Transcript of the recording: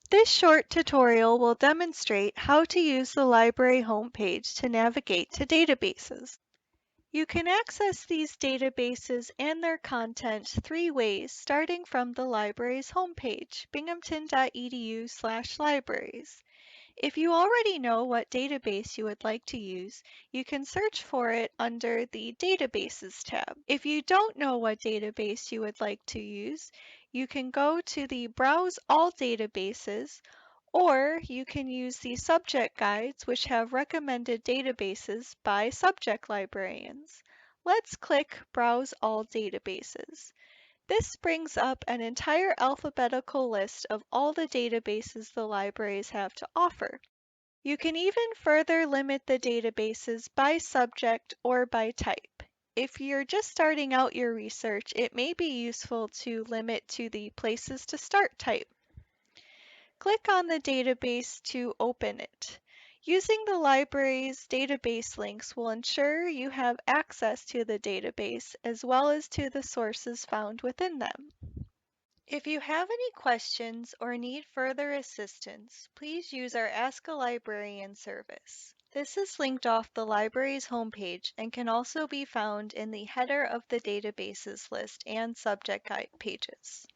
This short tutorial will demonstrate how to use the library homepage to navigate to databases. You can access these databases and their content three ways, starting from the library's homepage, binghamton.edu/libraries. If you already know what database you would like to use, you can search for it under the Databases tab. If you don't know what database you would like to use, you can go to the Browse All Databases, or you can use the subject guides, which have recommended databases by subject librarians. Let's click Browse All Databases. This brings up an entire alphabetical list of all the databases the libraries have to offer. You can even further limit the databases by subject or by type. If you're just starting out your research, it may be useful to limit to the Places to Start type. Click on the database to open it. Using the library's database links will ensure you have access to the database as well as to the sources found within them. If you have any questions or need further assistance, please use our Ask a Librarian service. This is linked off the library's homepage and can also be found in the header of the databases list and subject guide pages.